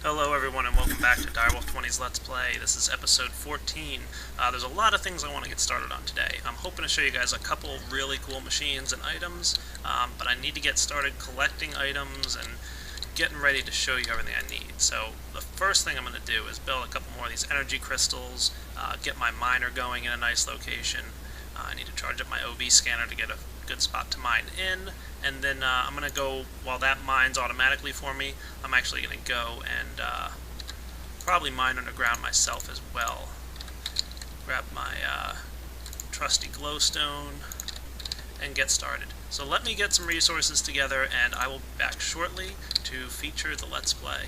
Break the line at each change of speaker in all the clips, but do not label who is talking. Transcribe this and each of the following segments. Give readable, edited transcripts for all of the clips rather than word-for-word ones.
Hello everyone and welcome back to Direwolf20's Let's Play. This is episode 14. There's a lot of things I want to get started on today. I'm hoping to show you guys a couple really cool machines and items, but I need to get started collecting items and getting ready to show you everything I need. So the first thing I'm going to do is build a couple more of these energy crystals, get my miner going in a nice location. I need to charge up my OV scanner to get a good spot to mine in, and then I'm going to go, while that mines automatically for me, I'm actually going to go and probably mine underground myself as well. Grab my trusty glowstone and get started. So let me get some resources together and I will be back shortly to feature the Let's Play.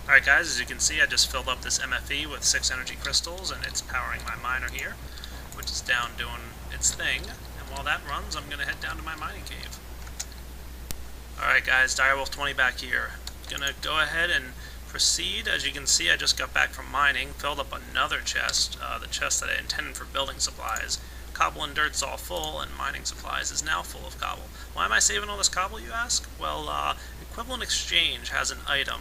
Alright guys, as you can see I just filled up this MFE with 6 energy crystals and it's powering my miner here, which is down doing its thing. While that runs, I'm going to head down to my mining cave. Alright guys, Direwolf20 back here. Gonna go ahead and proceed. As you can see, I just got back from mining, filled up another chest, the chest that I intended for building supplies. Cobble and dirt's all full, and mining supplies is now full of cobble. Why am I saving all this cobble, you ask? Well, Equivalent Exchange has an item.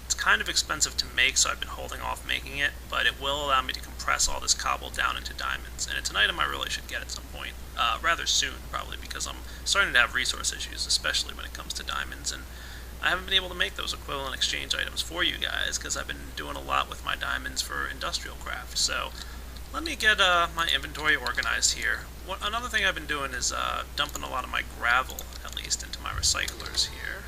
It's kind of expensive to make, so I've been holding off making it, but it will allow me to compress all this cobble down into diamonds. And it's an item I really should get at some point. Rather soon, probably, because I'm starting to have resource issues, especially when it comes to diamonds, and I haven't been able to make those equivalent exchange items for you guys, because I've been doing a lot with my diamonds for industrial craft. So, let me get my inventory organized here. Another thing I've been doing is dumping a lot of my gravel, at least, into my recyclers here.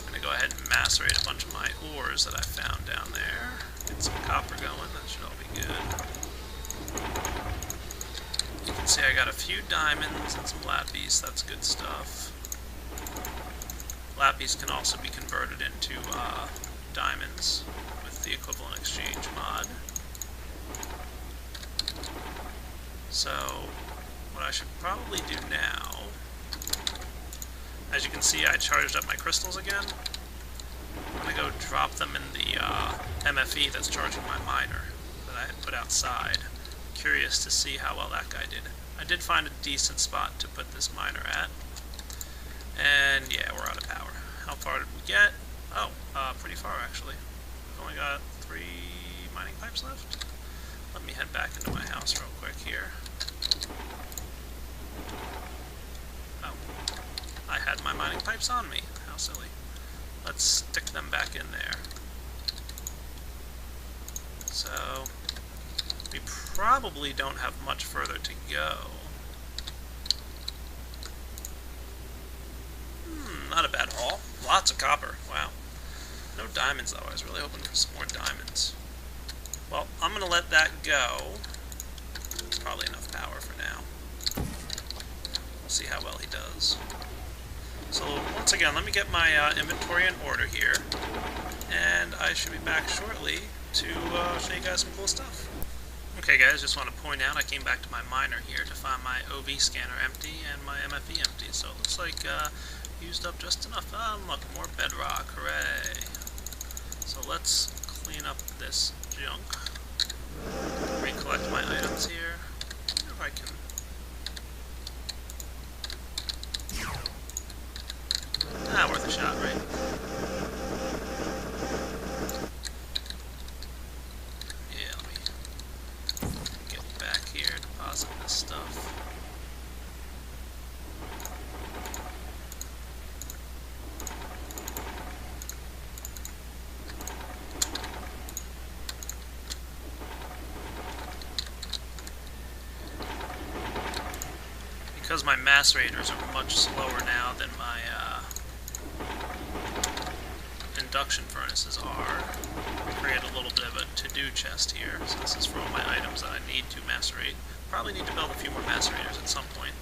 I'm going to go ahead and macerate a bunch of my ores that I found down there. Get some copper going, that should all be good. You can see I got a few diamonds and some lapis, that's good stuff. Lapis can also be converted into diamonds with the equivalent exchange mod. So, what I should probably do now, as you can see I charged up my crystals again. I'm going to go drop them in the MFE that's charging my miner that I had put outside. Curious to see how well that guy did. I did find a decent spot to put this miner at. And yeah, we're out of power. How far did we get? Oh, pretty far actually. We've only got 3 mining pipes left. Let me head back into my house real quick here. Oh, I had my mining pipes on me. How silly. Let's stick them back in there. So, we probably don't have much further to go. Not a bad haul. Lots of copper. Wow. No diamonds though. I was really hoping for some more diamonds. Well, I'm going to let that go. It's probably enough power for now. We'll see how well he does. So, once again, let me get my inventory in order here. And I should be back shortly to show you guys some cool stuff. Okay guys, just want to point out I came back to my miner here to find my OV scanner empty and my MFE empty. So it looks like used up just enough. Look, more bedrock, hooray. So let's clean up this junk. Recollect my items here. I wonder if I can... worth a shot, right? Yeah, let me get back here, deposit this stuff. Because my macerators are much slower now than my induction furnaces are, I create a little bit of a to-do chest here. So this is for all my items that I need to macerate. Probably need to build a few more macerators at some point.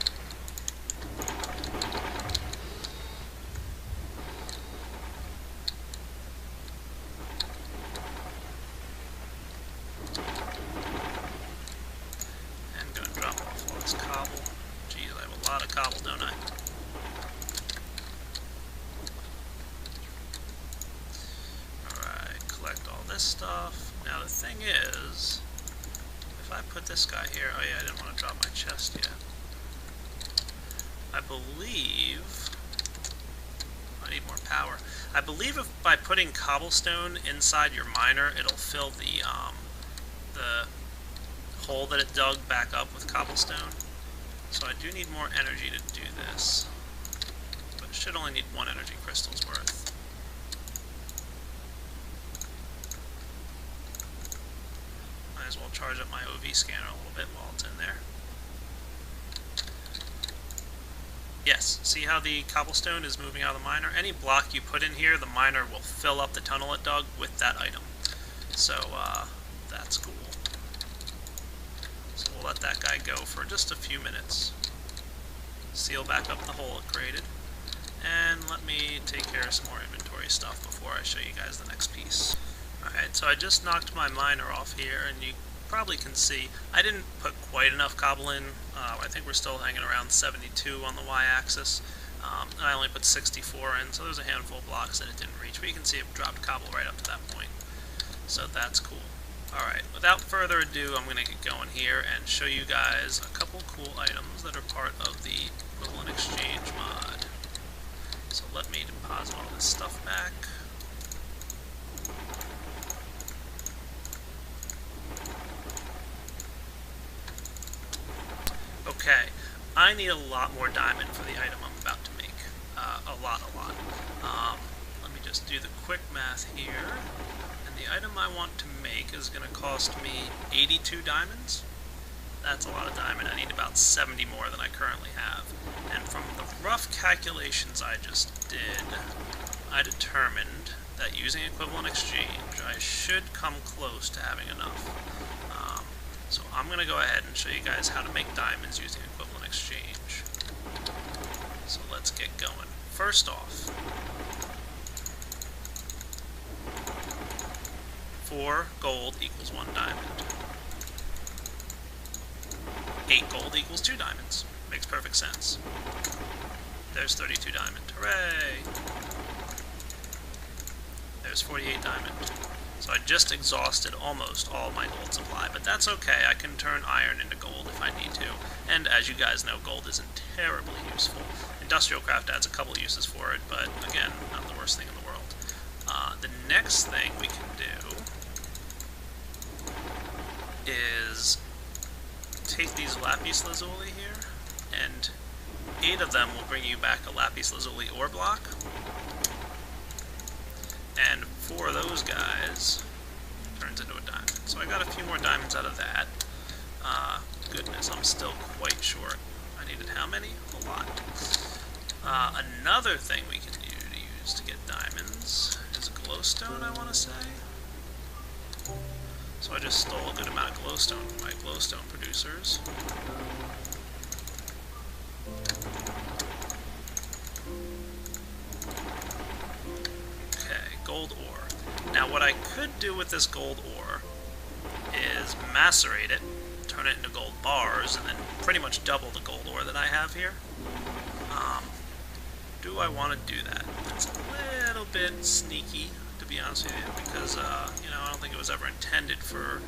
And gonna drop off all this cobble. Geez, I have a lot of cobble, don't I? Stuff. Now the thing is, if I put this guy here, oh yeah, I didn't want to drop my chest yet. I believe I need more power. I believe if by putting cobblestone inside your miner, it'll fill the hole that it dug back up with cobblestone. So I do need more energy to do this, but it should only need 1 energy crystal's worth. Might as well charge up my OV scanner a little bit while it's in there. Yes, see how the cobblestone is moving out of the miner? Any block you put in here, the miner will fill up the tunnel it dug with that item. So, that's cool. So we'll let that guy go for just a few minutes. Seal back up the hole it created. And let me take care of some more inventory stuff before I show you guys the next piece. Alright, so I just knocked my miner off here, and you probably can see I didn't put quite enough cobble in. I think we're still hanging around 72 on the y-axis. I only put 64 in, so there's a handful of blocks that it didn't reach, but you can see it dropped cobble right up to that point. So that's cool. Alright, without further ado, I'm going to get going here and show you guys a couple cool items that are part of the Equivalent Exchange mod. So let me deposit all this stuff back. Okay, I need a lot more diamond for the item I'm about to make. A lot. Let me just do the quick math here. And the item I want to make is going to cost me 82 diamonds. That's a lot of diamond. I need about 70 more than I currently have. And from the rough calculations I just did, I determined that using Equivalent Exchange, I should come close to having enough. So I'm going to go ahead and show you guys how to make diamonds using Equivalent Exchange. So let's get going. First off, 4 gold equals 1 diamond. 8 gold equals 2 diamonds. Makes perfect sense. There's 32 diamond. Hooray! There's 48 diamond. So I just exhausted almost all my gold supply, but that's okay. I can turn iron into gold if I need to. And as you guys know, gold isn't terribly useful. Industrial craft adds a couple uses for it, but again, not the worst thing in the world. The next thing we can do is take these lapis lazuli here, and 8 of them will bring you back a lapis lazuli ore block. And 4 of those guys turns into a diamond. So I got a few more diamonds out of that. Goodness, I'm still quite short. I needed how many? A lot. Another thing we can use to get diamonds is glowstone, I want to say. So I just stole a good amount of glowstone from my glowstone producers. Gold ore. Now what I could do with this gold ore is macerate it, turn it into gold bars, and then pretty much double the gold ore that I have here. Do I want to do that? It's a little bit sneaky, to be honest with you, because you know, I don't think it was ever intended for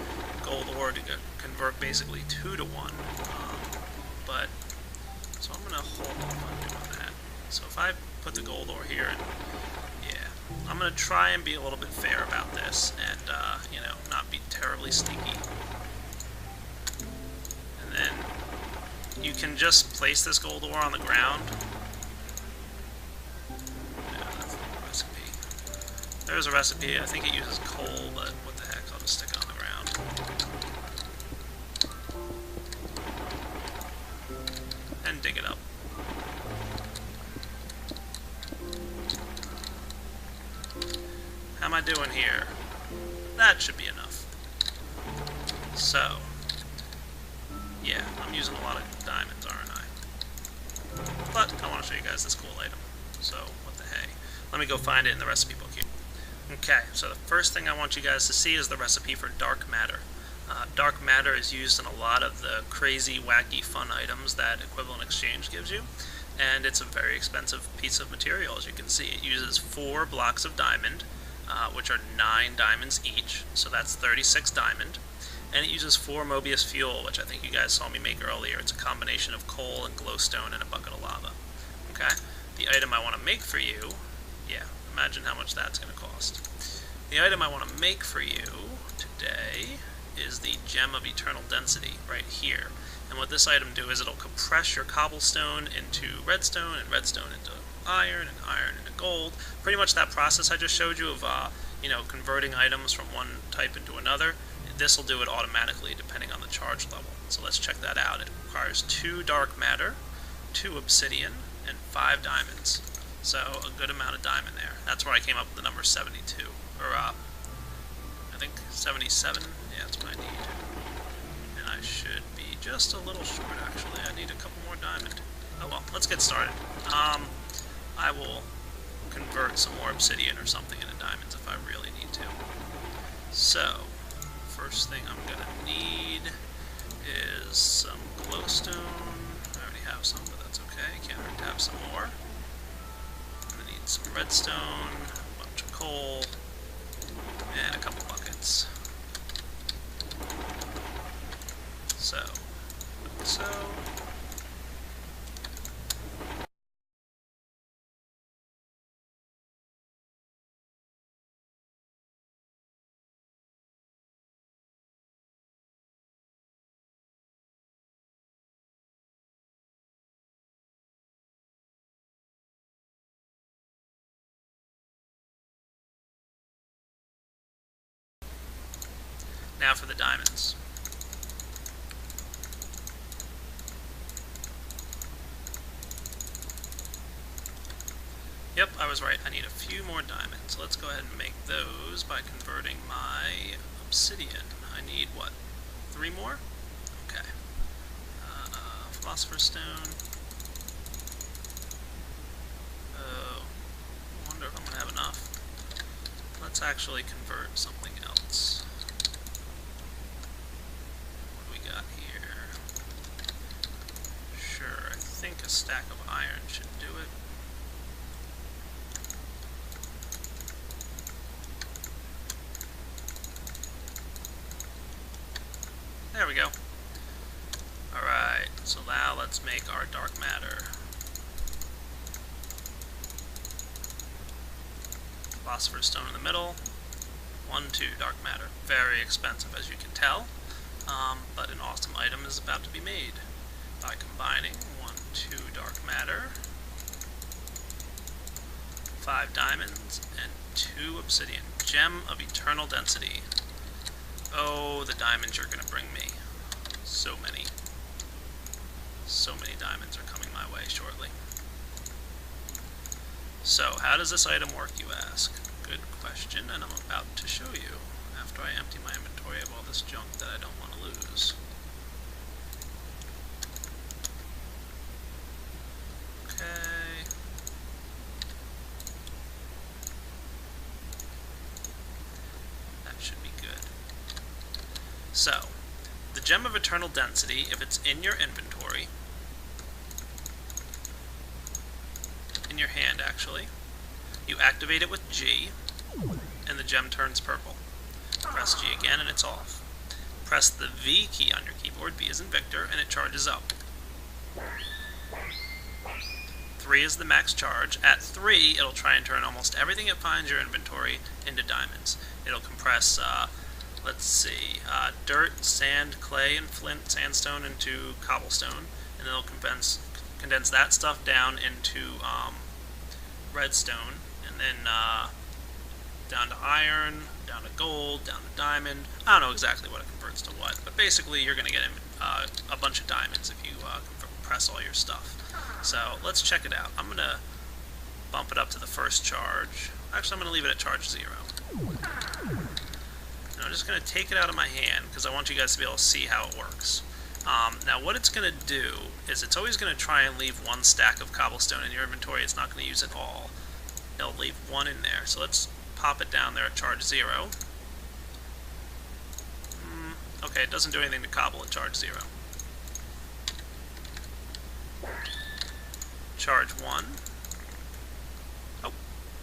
gold ore to convert basically 2 to 1. But so I'm going to hold off on doing that. So if I put the gold ore here, and I'm going to try and be a little bit fair about this, and, you know, not be terribly sneaky. And then you can just place this gold ore on the ground. Yeah, that's the recipe. There's a recipe. I think it uses coal, but what the heck, I'll just stick it on the ground. And dig it up. How am I doing here? That should be enough. So, yeah, I'm using a lot of diamonds, aren't I? But I want to show you guys this cool item. So, what the hey? Let me go find it in the recipe book here. Okay, so the first thing I want you guys to see is the recipe for dark matter. Dark matter is used in a lot of the crazy, wacky, fun items that Equivalent Exchange gives you. And it's a very expensive piece of material, as you can see. It uses 4 blocks of diamond, which are 9 diamonds each, so that's 36 diamond. And it uses 4 Mobius fuel, which I think you guys saw me make earlier. It's a combination of coal and glowstone and a bucket of lava. Okay? The item I want to make for you, yeah, imagine how much that's going to cost. The item I want to make for you today is the Gem of Eternal Density right here. And what this item do is it'll compress your cobblestone into redstone, and redstone into iron, and iron into gold. Pretty much that process I just showed you of converting items from one type into another. This will do it automatically depending on the charge level. So let's check that out. It requires 2 dark matter, 2 obsidian, and 5 diamonds. So a good amount of diamond there. That's where I came up with the number 72. Or I think 77. Yeah, that's what I need. And I should be just a little short actually. I need a couple more diamond. Oh well, let's get started. I will convert some more obsidian or something into diamonds if I really need to. So, first thing I'm gonna need is some glowstone. I already have some, but that's okay. Can't hurt to have some more. I'm gonna need some redstone, a bunch of coal, and a couple buckets. So, like so. Now for the diamonds. Yep, I was right. I need a few more diamonds. So let's go ahead and make those by converting my obsidian. I need, what, 3 more? Okay. Philosopher's Stone. Oh, I wonder if I'm going to have enough. Let's actually convert something else. Sure, I think a stack of iron should do it. There we go. Alright, so now let's make our dark matter. Philosopher's Stone in the middle. 1, 2 dark matter. Very expensive as you can tell, but an awesome item is about to be made by combining 1, 2 dark matter, 5 diamonds, and 2 obsidian. Gem of Eternal Density. Oh, the diamonds you're going to bring me. So many. So many diamonds are coming my way shortly. So, how does this item work, you ask? Good question, and I'm about to show you after I empty my inventory of all this junk that I don't want to lose. Okay. That should be good. So, the Gem of Eternal Density, if it's in your inventory, in your hand actually, you activate it with G, and the gem turns purple. Press G again and it's off. Press the V key on your keyboard, V as in Victor, and it charges up. 3 is the max charge. At 3, it'll try and turn almost everything it finds in your inventory into diamonds. It'll compress, let's see, dirt, sand, clay, and flint, sandstone into cobblestone, and then it'll condense that stuff down into redstone, and then down to iron, down to gold, down to diamond. I don't know exactly what it converts to what, but basically you're going to get a bunch of diamonds if you compress all your stuff. So let's check it out. I'm going to bump it up to the first charge. Actually, I'm going to leave it at charge 0. And I'm just going to take it out of my hand because I want you guys to be able to see how it works. Now what it's going to do is it's always going to try and leave 1 stack of cobblestone in your inventory. It's not going to use it all. It'll leave 1 in there. So let's pop it down there at charge 0. Okay, it doesn't do anything to cobble at charge 0. Charge 1. Oh,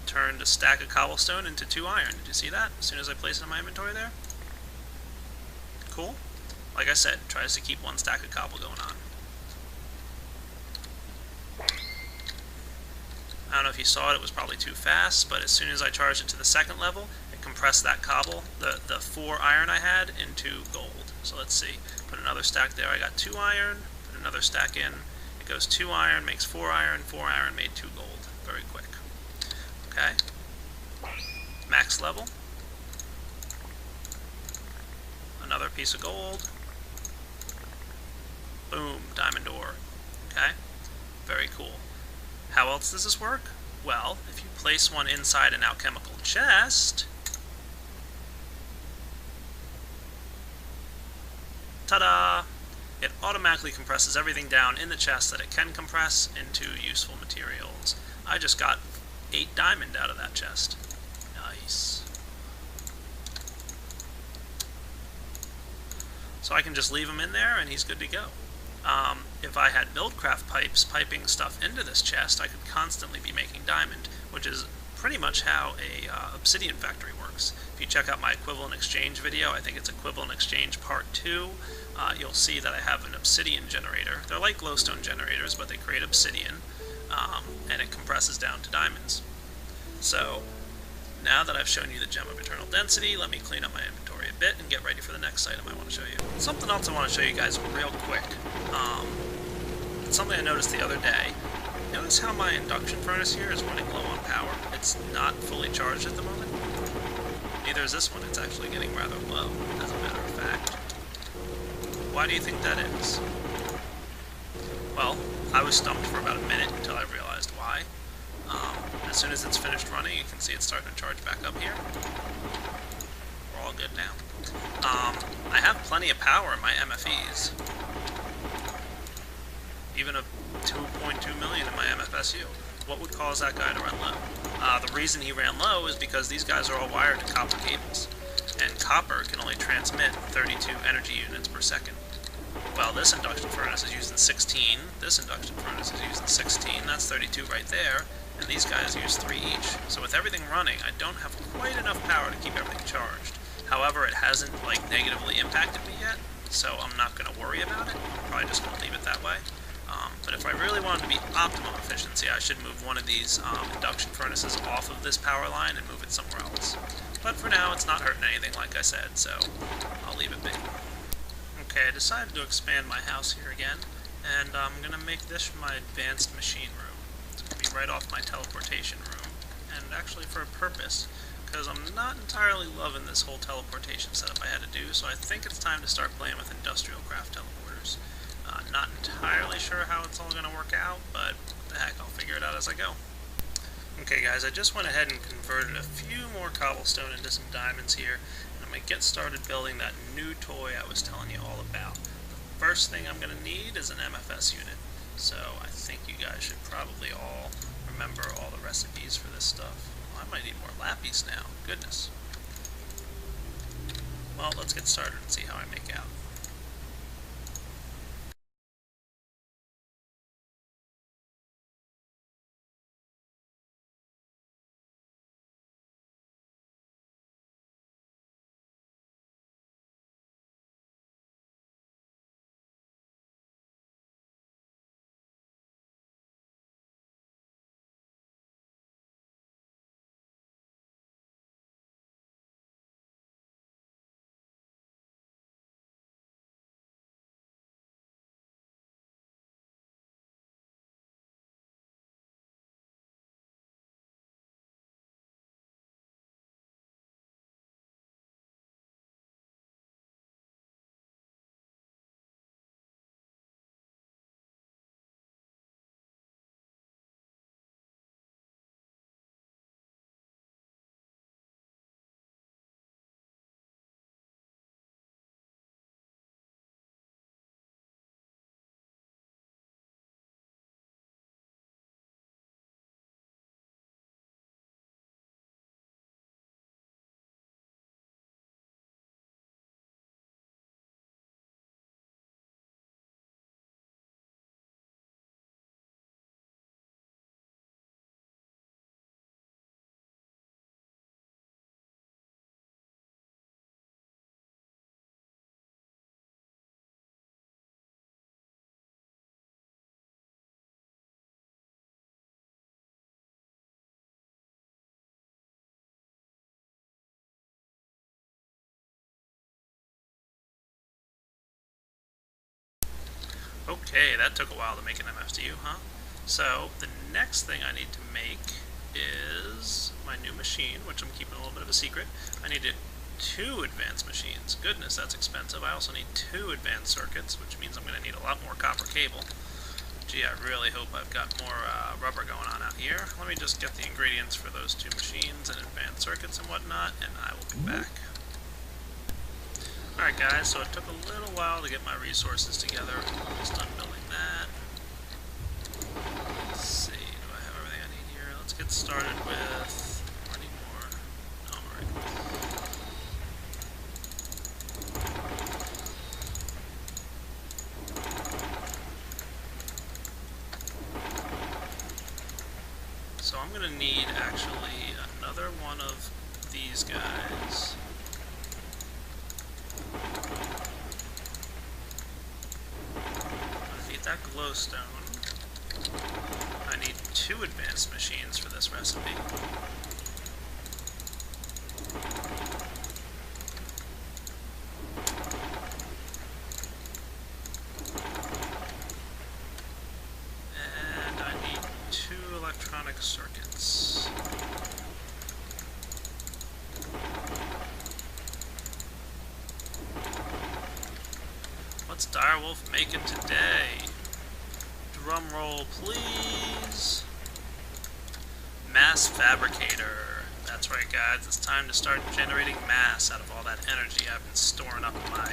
turned a stack of cobblestone into 2 iron. Did you see that? As soon as I place it in my inventory there? Cool. Like I said, tries to keep 1 stack of cobble going on. I don't know if you saw it, it was probably too fast, but as soon as I charged it to the second level, it compressed that cobble, the 4 iron I had, into gold. So let's see, put another stack there, I got 2 iron, put another stack in, it goes 2 iron, makes 4 iron made 2 gold, very quick. Okay, max level, another piece of gold, boom, diamond ore. Okay, very cool. How else does this work? Well, if you place one inside an alchemical chest, ta-da! It automatically compresses everything down in the chest that it can compress into useful materials. I just got 8 diamond out of that chest. Nice. So I can just leave him in there and he's good to go. If I had BuildCraft pipes piping stuff into this chest, I could constantly be making diamond, which is pretty much how a obsidian factory works. If you check out my equivalent exchange video, I think it's equivalent exchange part 2, you'll see that I have an obsidian generator. They're like glowstone generators, but they create obsidian, and it compresses down to diamonds. So now that I've shown you the Gem of Eternal Density, let me clean up my inventory a bit and get ready for the next item I want to show you. Something else I want to show you guys real quick. It's something I noticed the other day. Notice how my induction furnace here is running low on power. It's not fully charged at the moment. Neither is this one. It's actually getting rather low, as a matter of fact. Why do you think that is? Well, I was stumped for about a minute until I realized why. As soon as it's finished running, you can see it's starting to charge back up here. We're all good now. I have plenty of power in my MFEs. Even a 2.2 million in my MFSU. What would cause that guy to run low? The reason he ran low is because these guys are all wired to copper cables, and copper can only transmit 32 energy units per second. Well, this induction furnace is using 16, this induction furnace is using 16, that's 32 right there, and these guys use 3 each. So with everything running, I don't have quite enough power to keep everything charged. However, it hasn't, negatively impacted me yet, so I'm not going to worry about it. I'm probably just going to leave it that way. But if I really wanted to be optimum efficiency, I should move one of these induction furnaces off of this power line and move it somewhere else. But for now, it's not hurting anything, like I said, so I'll leave it be. Okay, I decided to expand my house here again, and I'm going to make this my advanced machine room. It's going to be right off my teleportation room, and actually for a purpose, because I'm not entirely loving this whole teleportation setup I had to do, so I think it's time to start playing with industrial craft teleporters. Not entirely sure how it's all going to work out, but what the heck, I'll figure it out as I go. Okay guys, I just went ahead and converted a few more cobblestone into some diamonds here, and I'm going to get started building that new toy I was telling you all about. The first thing I'm going to need is an MFS unit, so I think you guys should probably all remember all the recipes for this stuff. Well, I might need more lappies now, goodness. Well, let's get started and see how I make out. Okay, that took a while to make an MFSU, huh? So, the next thing I need to make is my new machine, which I'm keeping a little bit of a secret. I need 2 advanced machines. Goodness, that's expensive. I also need 2 advanced circuits, which means I'm going to need a lot more copper cable. Gee, I really hope I've got more rubber going on out here. Let me just get the ingredients for those 2 machines and advanced circuits and whatnot, and I will be back. Alright guys, so it took a little while to get my resources together. I'm almost done building that. Let's see, do I have everything I need here? Let's get started with... I need more. No, I'm alright. So I'm going to need, actually, another one of these guys. I need that glowstone. I need 2 advanced machines for this recipe. And I need 2 electronic circuits. What's Direwolf making today? Drum roll, please. Mass fabricator. That's right, guys. It's time to start generating mass out of all that energy I've been storing up in my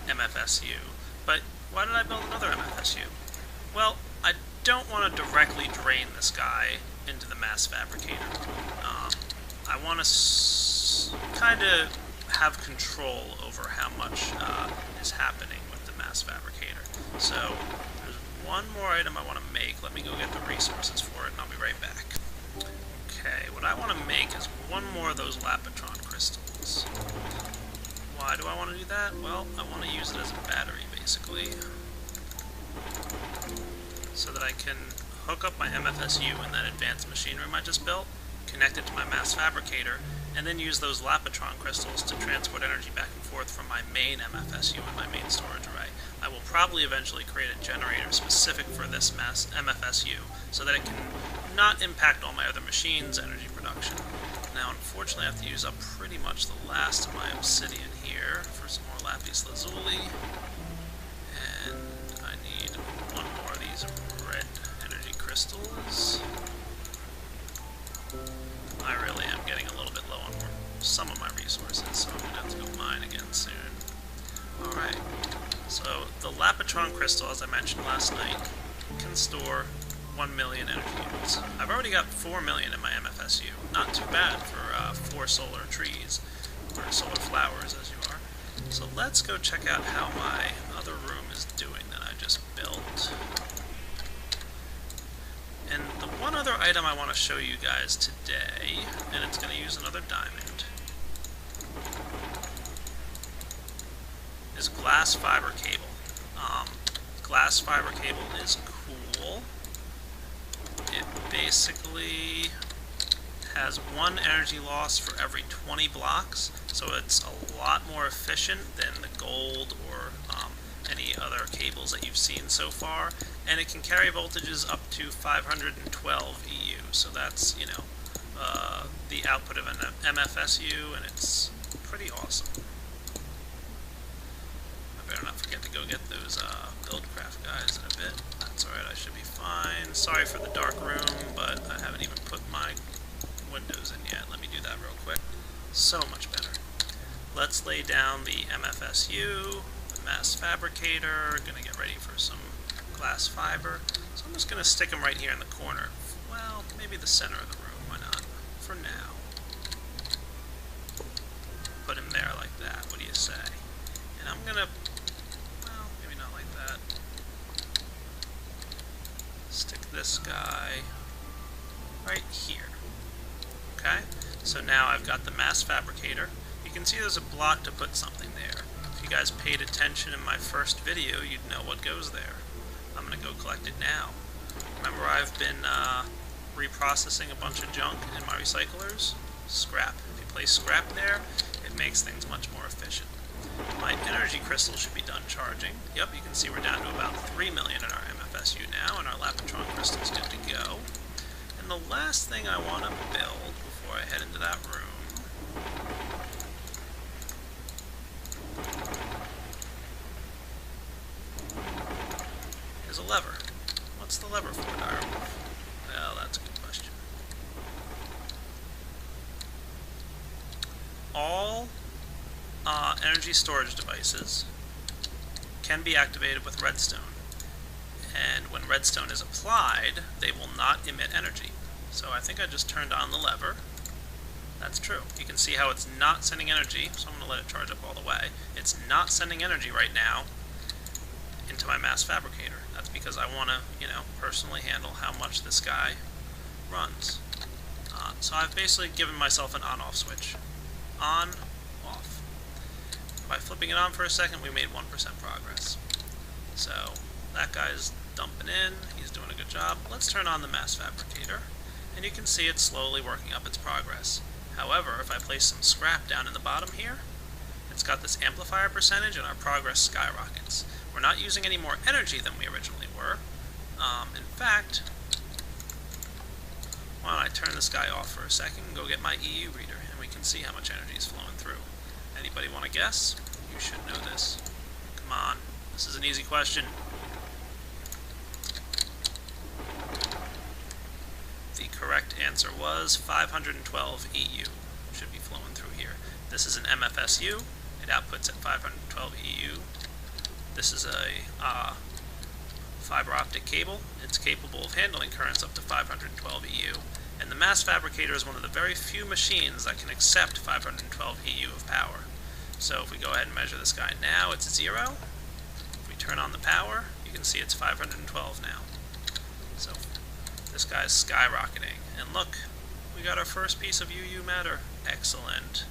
MFSU. But why did I build another MFSU? Well, I don't want to directly drain this guy into the mass fabricator. I want to kind of have control over how much is happening with the mass fabricator. So there's one more item I want to make. Let me go get the resources for it and I'll be right back. Okay, what I want to make is one more of those Lapitron crystals. Why do I want to do that? Well, I want to use it as a battery basically, so that I can hook up my MFSU in that advanced machine room I just built, connect it to my mass fabricator, and then use those Lapitron crystals to transport energy back and forth from my main MFSU and my main storage array. I will probably eventually create a generator specific for this mass MFSU so that it can not impact all my other machines' energy production. Now, unfortunately, I have to use up pretty much the last of my obsidian here for some more lapis lazuli. And I need one more of these red energy crystals. I really am getting a little bit low on some of my resources, so I'm going to have to go mine again soon. Alright, so the Lapitron crystal, as I mentioned last night, can store 1 million energy units. I've already got 4 million in my MFSU. Not too bad for 4 solar trees, or solar flowers as you are. So let's go check out how my other room is doing that I just built. And the one other item I want to show you guys today, and it's going to use another diamond, is glass fiber cable. Glass fiber cable is cool. It basically has 1 energy loss for every 20 blocks, so it's a lot more efficient than the gold or any other cables that you've seen so far, and it can carry voltages up to 512 EU, so that's, you know, the output of an MFSU, and it's pretty awesome. I better not forget to go get those BuildCraft guys in a bit. That's alright, I should be fine. Sorry for the dark room, but I haven't even put my windows in yet. Let me do that real quick. So much better. Let's lay down the MFSU, the mass fabricator, gonna get ready for some glass fiber. So I'm just gonna stick them right here in the corner. Well, maybe the center of the room, why not? For now. Put him there like that, what do you say? And I'm gonna, well, maybe not like that. Stick this guy right here. Okay? So now I've got the mass fabricator. You can see there's a block to put something there. If you guys paid attention in my first video, you'd know what goes there. I'm going to go collect it now. Remember, I've been reprocessing a bunch of junk in my recyclers? Scrap. If you place scrap there, it makes things much more efficient. My energy crystal should be done charging. Yep, you can see we're down to about 3 million in our MFSU now, and our Lapotron crystal's good to go. And the last thing I want to build before I head into that room is a lever. What's the lever for, Direwolf? Well, that's a good question. All energy storage devices can be activated with redstone, and when redstone is applied, they will not emit energy. So I think I just turned on the lever. That's true. You can see how it's not sending energy, so I'm going to let it charge up all the way. It's not sending energy right now into my mass fabricator. That's because I want to, personally handle how much this guy runs. So I've basically given myself an on-off switch. On, off. By flipping it on for a second, we made 1% progress. So that guy's dumping in. He's doing a good job. Let's turn on the mass fabricator, and you can see it's slowly working up its progress. However, if I place some scrap down in the bottom here, it's got this amplifier percentage, and our progress skyrockets. We're not using any more energy than we originally were. In fact, why don't I turn this guy off for a second and go get my EU reader, and we can see how much energy is flowing through. Anybody want to guess? You should know this. Come on. This is an easy question. The correct answer was 512 EU. Should be flowing through here. This is an MFSU. It outputs at 512 EU. This is a fiber optic cable. It's capable of handling currents up to 512 EU. And the mass fabricator is one of the very few machines that can accept 512 EU of power. So if we go ahead and measure this guy now, it's 0. If we turn on the power, you can see it's 512 now. So this guy's skyrocketing. And look, we got our first piece of UU matter. Excellent.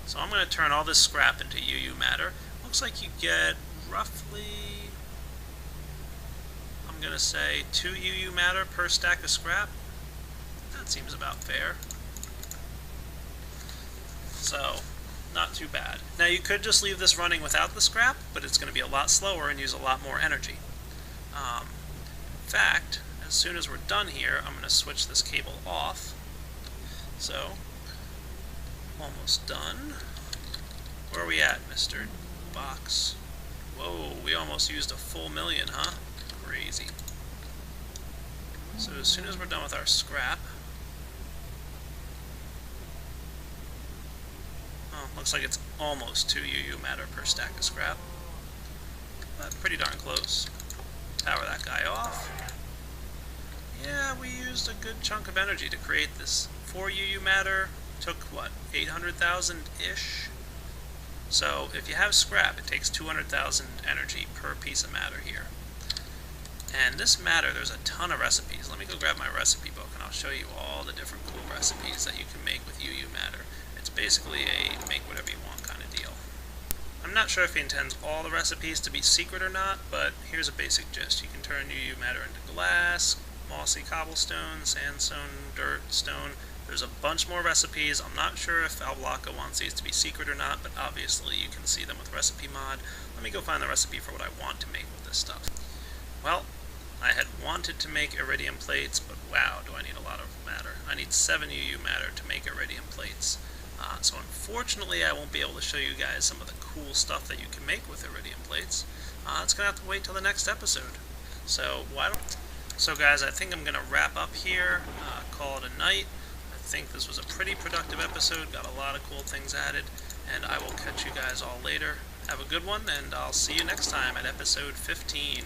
So I'm going to turn all this scrap into UU matter. Looks like you get roughly, I'm going to say 2 UU matter per stack of scrap. That seems about fair. So, not too bad. Now you could just leave this running without the scrap, but it's going to be a lot slower and use a lot more energy. In fact, as soon as we're done here, I'm going to switch this cable off. So, almost done. Where are we at, Mr. Box? Whoa, we almost used a full million, huh? Crazy. So as soon as we're done with our scrap, looks like it's almost 2 UU matter per stack of scrap. But pretty darn close. Power that guy off. Yeah, we used a good chunk of energy to create this. 4 UU matter took, what, 800,000-ish? So if you have scrap, it takes 200,000 energy per piece of matter here. And this matter, there's a ton of recipes. Let me go grab my recipe book and I'll show you all the different cool recipes that you can make with UU matter. It's basically a make whatever you want kind of deal. I'm not sure if he intends all the recipes to be secret or not, but here's a basic gist. You can turn UU matter into glass, mossy cobblestone, sandstone, dirt, stone. There's a bunch more recipes. I'm not sure if Alblaka wants these to be secret or not, but obviously you can see them with recipe mod. Let me go find the recipe for what I want to make with this stuff. Well, I had wanted to make iridium plates, but wow, do I need a lot of matter. I need 7 UU matter to make iridium plates. So unfortunately I won't be able to show you guys some of the cool stuff that you can make with iridium plates. It's going to have to wait till the next episode. So guys, I think I'm going to wrap up here, call it a night. I think this was a pretty productive episode, got a lot of cool things added, and I will catch you guys all later. Have a good one, and I'll see you next time at episode 15.